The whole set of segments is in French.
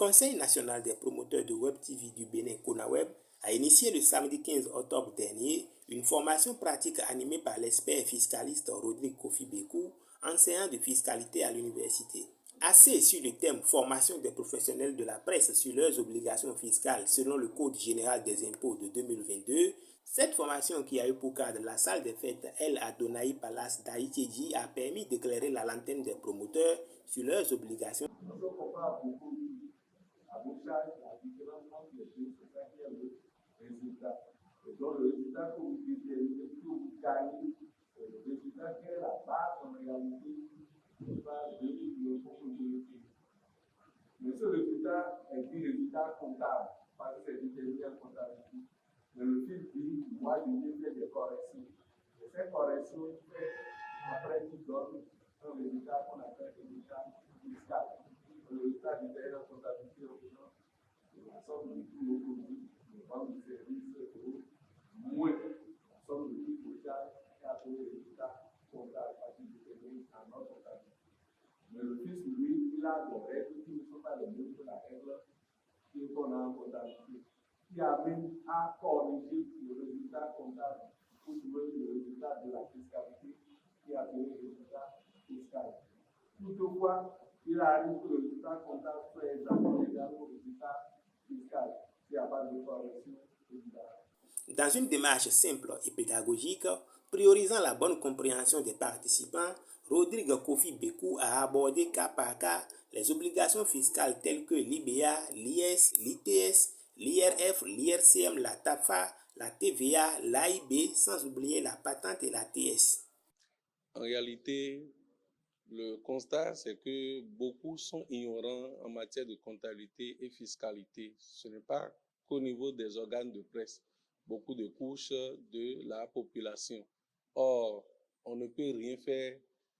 Conseil national des promoteurs de Web TV du Bénin, CONAWeb, a initié le samedi 15 octobre dernier une formation pratique animée par l'expert fiscaliste Rodrigue Kofi Bekou, enseignant de fiscalité à l'université. Axé sur le thème formation des professionnels de la presse sur leurs obligations fiscales selon le Code général des impôts de 2022, cette formation qui a eu pour cadre la salle des fêtes El Adonai Palace d'Haïti a permis d'éclairer la lanterne des promoteurs sur leurs obligations. Et donc le résultat que vous déterminez, que vous gagnez, c'est le résultat qui est la base en réalité de pas de l'opportunité. Mais ce résultat est un résultat comptable, parce que c'est déterminé en comptabilité. Mais le fil dit, moi je viens faire des corrections. Et ces corrections, après, qui donnent un résultat qu'on appelle un résultat fiscal. Le résultat déterminé en comptabilité, la somme de tous nos produits, de vente de services, moins la somme de tout total et après le résultat comptable à qui détermine en notre comptabilité. Mais le fisc, lui, il a des règles qui ne sont pas les mêmes que la règle qu'on a en comptabilité, qui amène à corriger le résultat comptable pour trouver le résultat de la fiscalité qui est appelé le résultat fiscal. Toutefois, il arrive que le résultat comptable soit exactement égal au résultat fiscal s'il n'y a pas de correction évidente. Dans une démarche simple et pédagogique, priorisant la bonne compréhension des participants, Rodrigue Kofi Bekou a abordé cas par cas les obligations fiscales telles que l'IBA, l'IS, l'ITS, l'IRF, l'IRCM, la TAFA, la TVA, l'AIB, sans oublier la patente et la TS. En réalité, le constat, c'est que beaucoup sont ignorants en matière de comptabilité et fiscalité. Ce n'est pas qu'au niveau des organes de presse, beaucoup de couches de la population. Or, on ne peut rien faire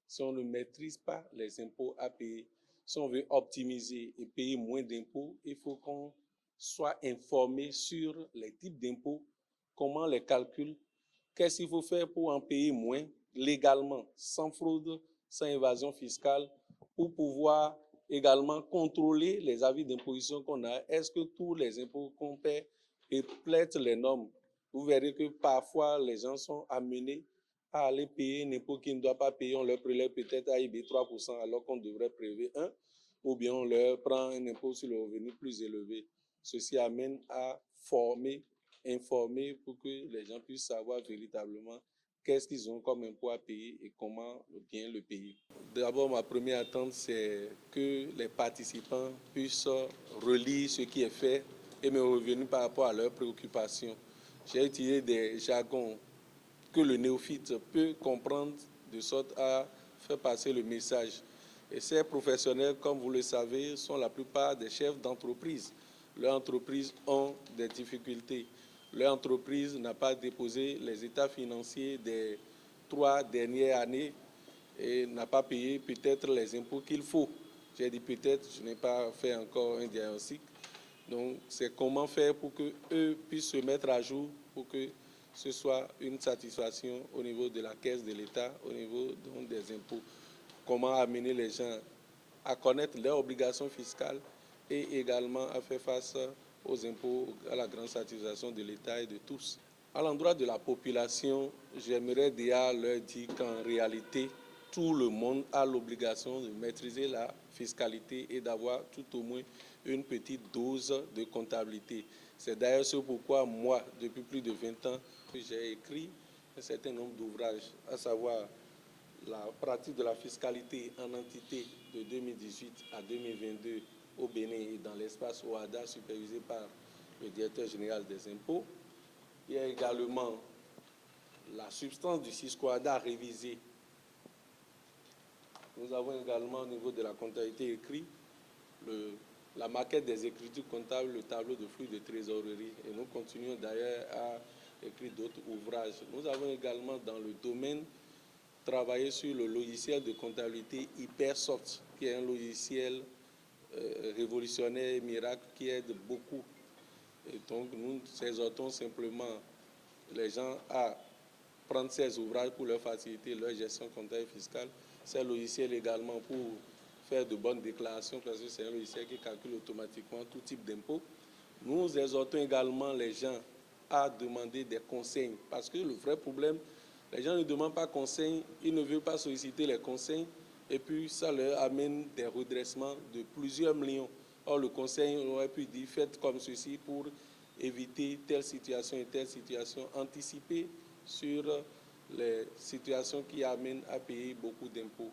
si on ne maîtrise pas les impôts à payer. Si on veut optimiser et payer moins d'impôts, il faut qu'on soit informé sur les types d'impôts, comment les calculs, qu'est-ce qu'il faut faire pour en payer moins légalement, sans fraude, sans évasion fiscale, pour pouvoir également contrôler les avis d'imposition qu'on a. Est-ce que tous les impôts qu'on paie reflètent les normes? Vous verrez que parfois les gens sont amenés à aller payer un impôt qu'ils ne doivent pas payer. On leur prélève peut-être AIB 3% alors qu'on devrait prélever 1%, ou bien on leur prend un impôt sur le revenu plus élevé. Ceci amène à former, informer pour que les gens puissent savoir véritablement qu'est-ce qu'ils ont comme impôt à payer et comment bien le payer. D'abord, ma première attente, c'est que les participants puissent relire ce qui est fait et me revenir par rapport à leurs préoccupations. J'ai utilisé des jargons que le néophyte peut comprendre de sorte à faire passer le message. Et ces professionnels, comme vous le savez, sont la plupart des chefs d'entreprise. Leurs entreprises ont des difficultés. Leur entreprise n'a pas déposé les états financiers des 3 dernières années et n'a pas payé peut-être les impôts qu'il faut. J'ai dit peut-être, je n'ai pas fait encore un diagnostic. Donc, c'est comment faire pour qu'eux puissent se mettre à jour, pour que ce soit une satisfaction au niveau de la caisse de l'État, au niveau donc, des impôts. Comment amener les gens à connaître leurs obligations fiscales et également à faire face aux impôts, à la grande satisfaction de l'État et de tous. À l'endroit de la population, j'aimerais déjà leur dire qu'en réalité, tout le monde a l'obligation de maîtriser la fiscalité et d'avoir tout au moins une petite dose de comptabilité. C'est d'ailleurs ce pourquoi moi, depuis plus de 20 ans, j'ai écrit un certain nombre d'ouvrages, à savoir la pratique de la fiscalité en entité de 2018 à 2022 au Bénin et dans l'espace OADA supervisé par le directeur général des impôts. Il y a également la substance du CISCO-OADA révisée. Nous avons également au niveau de la comptabilité écrit la maquette des écritures comptables, le tableau de flux de trésorerie. Et nous continuons d'ailleurs à écrire d'autres ouvrages. Nous avons également dans le domaine travaillé sur le logiciel de comptabilité Hypersoft, qui est un logiciel révolutionnaire et miracle qui aide beaucoup. Et donc nous exhortons simplement les gens à prendre ces ouvrages pour leur faciliter leur gestion comptable et fiscale. Ces logiciels également pour faire de bonnes déclarations parce que c'est un logiciel qui calcule automatiquement tout type d'impôts. Nous exhortons également les gens à demander des conseils parce que le vrai problème, les gens ne demandent pas conseil, ils ne veulent pas solliciter les conseils et puis ça leur amène des redressements de plusieurs millions. Or, le conseil aurait pu dire faites comme ceci pour éviter telle situation et telle situation, anticiper sur les situations qui amènent à payer beaucoup d'impôts.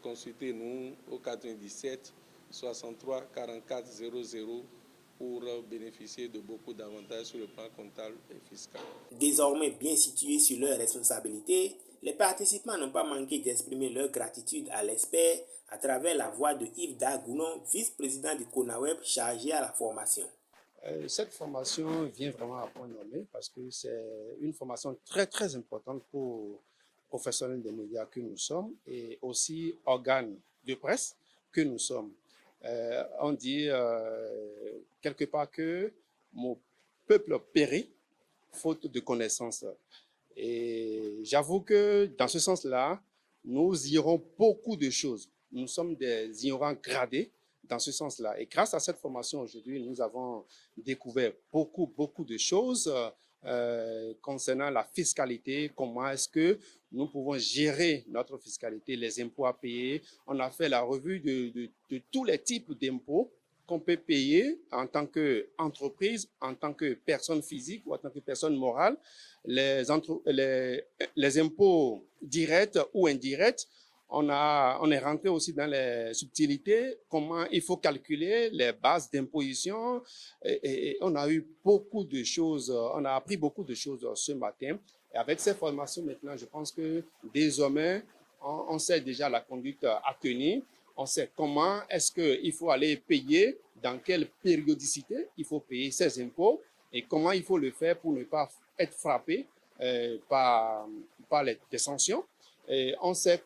Consultez-nous au 97 63 44 00 pour bénéficier de beaucoup d'avantages sur le plan comptable et fiscal. Désormais bien situés sur leurs responsabilités, les participants n'ont pas manqué d'exprimer leur gratitude à l'expert à travers la voix de Yves Dagounon, vice-président du CONAWEB chargé à la formation. Cette formation vient vraiment à point nommé parce que c'est une formation très très importante pour professionnels des médias que nous sommes et aussi organes de presse que nous sommes. On dit quelque part que mon peuple périt faute de connaissances. Et j'avoue que dans ce sens-là, nous ignorons beaucoup de choses. Nous sommes des ignorants gradés dans ce sens-là. Et grâce à cette formation aujourd'hui, nous avons découvert beaucoup de choses concernant la fiscalité, comment est-ce que nous pouvons gérer notre fiscalité, les impôts à payer. On a fait la revue de tous les types d'impôts qu'on peut payer en tant qu'entreprise, en tant que personne physique ou en tant que personne morale, les impôts directs ou indirects. On est rentré aussi dans les subtilités, comment il faut calculer les bases d'imposition et on a eu beaucoup de choses, on a appris beaucoup de choses ce matin. Et avec ces formations maintenant, je pense que désormais, on sait déjà la conduite à tenir. On sait comment est-ce qu'il faut aller payer, dans quelle périodicité il faut payer ses impôts et comment il faut le faire pour ne pas être frappé par des sanctions. Et on sait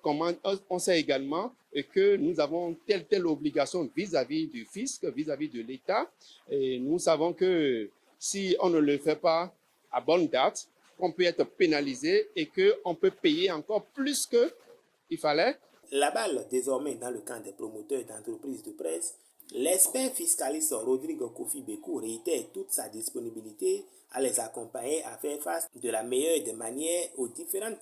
également que nous avons telle obligation vis-à-vis du fisc, vis-à-vis de l'État. Et nous savons que si on ne le fait pas à bonne date, on peut être pénalisé et qu'on peut payer encore plus qu'il fallait. La balle désormais dans le camp des promoteurs d'entreprises de presse, l'expert fiscaliste Rodrigue Kofi-Bekou réitère toute sa disponibilité à les accompagner à faire face de la meilleure des manières aux différentes